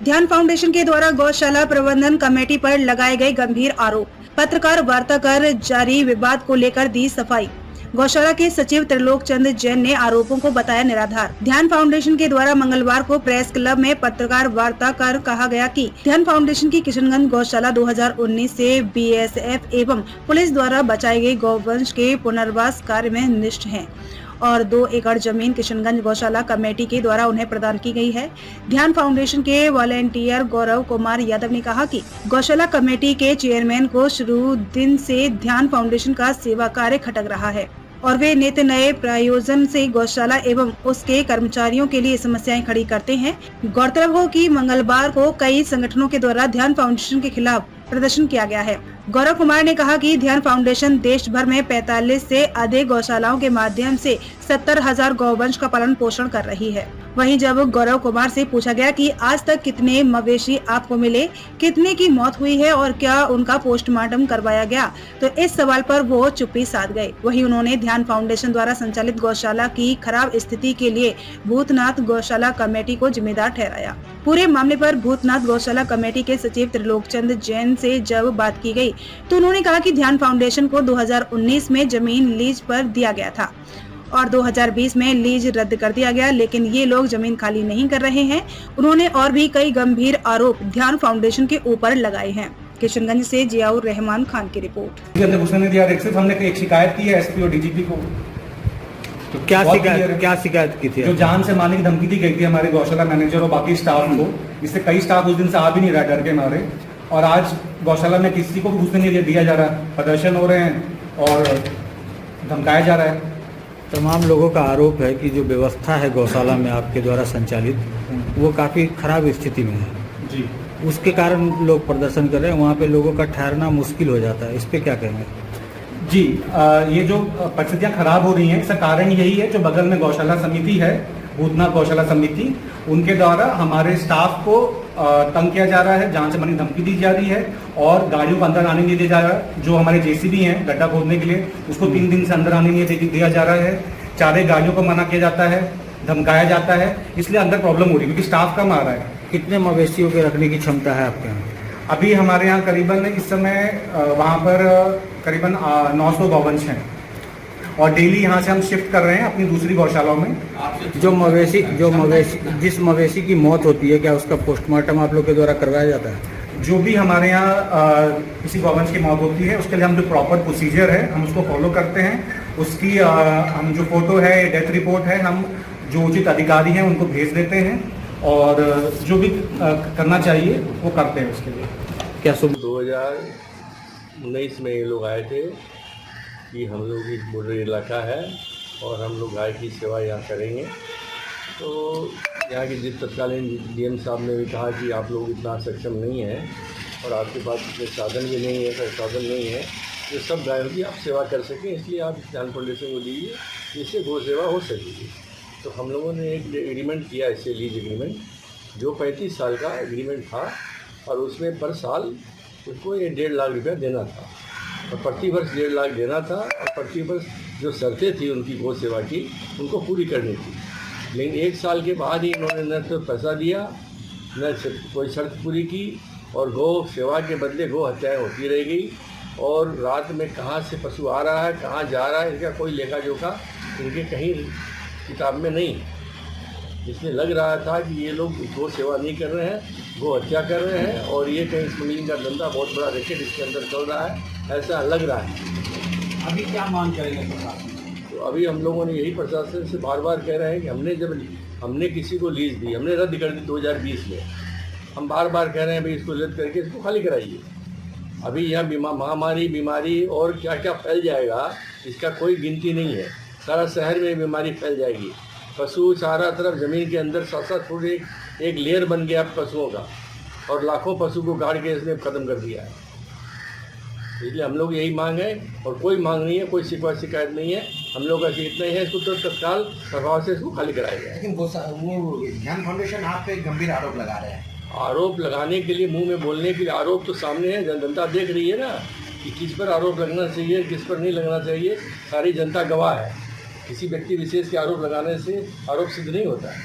ध्यान फाउंडेशन के द्वारा गौशाला प्रबंधन कमेटी पर लगाए गए गंभीर आरोप। पत्रकार वार्ता कर जारी विवाद को लेकर दी सफाई। गौशाला के सचिव त्रिलोक चंद जैन ने आरोपों को बताया निराधार। ध्यान फाउंडेशन के द्वारा मंगलवार को प्रेस क्लब में पत्रकार वार्ता कर कहा गया कि ध्यान फाउंडेशन की किशनगंज गौशाला 2019 से बीएसएफ एवं पुलिस द्वारा बचाई गई गौवंश के पुनर्वास कार्य में निष्ठ है और 2 एकड़ जमीन किशनगंज गौशाला कमेटी के द्वारा उन्हें प्रदान की गई है। ध्यान फाउंडेशन के वॉलेंटियर गौरव कुमार यादव ने कहा कि गौशाला कमेटी के चेयरमैन को शुरू दिन से ध्यान फाउंडेशन का सेवा कार्य खटक रहा है और वे नित्य नए प्रायोजन से गौशाला एवं उसके कर्मचारियों के लिए समस्याएं खड़ी करते हैं। गौरतलब हो कि मंगलवार को कई संगठनों के द्वारा ध्यान फाउंडेशन के खिलाफ प्रदर्शन किया गया है। गौरव कुमार ने कहा कि ध्यान फाउंडेशन देश भर में 45 से अधिक गौशालाओं के माध्यम से 70,000 गौवंश का पालन पोषण कर रही है। वहीं जब गौरव कुमार से पूछा गया कि आज तक कितने मवेशी आपको मिले, कितने की मौत हुई है और क्या उनका पोस्टमार्टम करवाया गया, तो इस सवाल पर वो चुप्पी साध गए। वहीं उन्होंने ध्यान फाउंडेशन द्वारा संचालित गौशाला की खराब स्थिति के लिए भूतनाथ गौशाला कमेटी को जिम्मेदार ठहराया। पूरे मामले पर भूतनाथ गौशाला कमेटी के सचिव त्रिलोक चंद जैन से जब बात की गई तो उन्होंने कहा कि ध्यान फाउंडेशन को 2019 में जमीन लीज पर दिया गया था और 2020 में लीज रद्द कर दिया गया, लेकिन ये लोग जमीन खाली नहीं कर रहे हैं। उन्होंने और भी कई गंभीर आरोप ध्यान फाउंडेशन के ऊपर लगाए हैं। किशनगंज से जियाउर रहमान खान की रिपोर्ट। हमने एक शिकायत की है एसपी और डीजीपी को। तो क्या शिकायत की थी? जो जान से मारने की धमकी दी गई थी हमारे गौशाला मैनेजर और बाकी स्टाफ को। इससे कई स्टाफ उस दिन से आ भी नहीं रहा डर के मारे, और आज गौशाला में किसी को भी घुसने नहीं दिया जा रहा। प्रदर्शन हो रहे हैं और धमकाया जा रहा है। तमाम लोगों का आरोप है कि जो व्यवस्था है गौशाला में आपके द्वारा संचालित, वो काफ़ी खराब स्थिति में है जी। उसके कारण लोग प्रदर्शन कर रहे हैं, वहाँ पे लोगों का ठहरना मुश्किल हो जाता है। इस पे क्या कहेंगे? जी, ये जो परिस्थितियाँ खराब हो रही हैं, इसका कारण यही है जो बगल में गौशाला समिति है, भूतनाथ गौशाला समिति, उनके द्वारा हमारे स्टाफ को तंग किया जा रहा है, जान से मारने की धमकी दी जा रही है और गाड़ियों को अंदर आने नहीं दिया जा रहा है। जो हमारे जेसीबी हैं गड्ढा खोदने के लिए, उसको 3 दिन से अंदर आने नहीं दिया जा रहा है। 4 गाड़ियों को मना किया जाता है, धमकाया जाता है, इसलिए अंदर प्रॉब्लम हो रही है क्योंकि स्टाफ कम आ रहा है। कितने मवेशियों के रखने की क्षमता है आपके यहाँ? अभी हमारे यहाँ करीबन इस समय वहाँ पर करीबन 900 गौवंश हैं और डेली यहाँ से हम शिफ्ट कर रहे हैं अपनी दूसरी गौशालाओं में। जिस मवेशी की मौत होती है, क्या उसका पोस्टमार्टम आप लोग के द्वारा करवाया जाता है? जो भी हमारे यहाँ किसी गौवंश की मौत होती है, उसके लिए हम जो प्रॉपर प्रोसीजर है हम उसको फॉलो करते हैं। उसकी हम जो फोटो है, डेथ रिपोर्ट है, हम जो उचित अधिकारी हैं उनको भेज देते हैं और जो भी करना चाहिए वो करते हैं उसके लिए। क्या 2019 में ये लोग आए थे कि हम लोग एक बॉर्डर इलाका है और हम लोग गाय की सेवा यहाँ करेंगे। तो यहाँ के जिस तत्कालीन डीएम साहब ने भी कहा कि आप लोग इतना सक्षम नहीं हैं और आपके पास इतने साधन भी नहीं है, संसाधन नहीं है जो सब गायों की आप सेवा कर सकें, इसलिए आप ध्यान फाउंडेशन को दीजिए जिससे गौ सेवा हो सकेगी। तो हम लोगों ने एक एग्रीमेंट किया, इससे लीज एग्रीमेंट, जो 35 साल का एग्रीमेंट था और उसमें पर साल उसको ये 1.5 लाख रुपया देना था और प्रति वर्ष 1.5 लाख देना था और प्रति वर्ष जो शर्तें थी उनकी गौ सेवा की उनको पूरी करनी थी। लेकिन 1 साल के बाद ही इन्होंने न तो पैसा दिया, न कोई शर्त पूरी की और गौ सेवा के बदले गौ हत्याएँ होती रह गई और रात में कहाँ से पशु आ रहा है, कहाँ जा रहा है, इसका कोई लेखा जोखा इनके कहीं किताब में नहीं। इसमें लग रहा था कि ये लोग गौ सेवा नहीं कर रहे हैं, गौ हत्या कर रहे हैं और ये कहीं स्मगलिंग का धंधा बहुत बड़ा रैकेट इसके अंदर चल रहा है, ऐसा लग रहा है। अभी क्या मांग करेंगे प्रशासन? तो अभी हम लोगों ने यही प्रशासन से बार बार कह रहे हैं कि हमने किसी को लीज दी, हमने रद्द कर दी 2020 में। हम बार बार कह रहे हैं भाई इसको रद्द करके इसको खाली कराइए। अभी यहाँ महामारी, बीमारी और क्या क्या फैल जाएगा इसका कोई गिनती नहीं है। सारा शहर में बीमारी फैल जाएगी। पशु चारा तरफ ज़मीन के अंदर 7-7 फुट एक लेयर बन गया पशुओं का और लाखों पशु को गाड़ के इसने ख़त्म कर दिया है। इसलिए हम लोग यही मांग है और कोई मांग नहीं है, कोई शिकायत नहीं है। हम लोग ऐसे इतना ही है, इसको तो तत्काल प्रभाव से इसको खाली कराया जाए। लेकिन वो ध्यान फाउंडेशन आप पे गंभीर आरोप लगा रहे हैं। आरोप लगाने के लिए, मुंह में बोलने के लिए आरोप तो सामने है, जनता देख रही है ना कि किस पर आरोप लगना चाहिए, किस पर नहीं लगना चाहिए। सारी जनता गवाह है। किसी व्यक्ति विशेष के आरोप लगाने से आरोप सिद्ध नहीं होता है।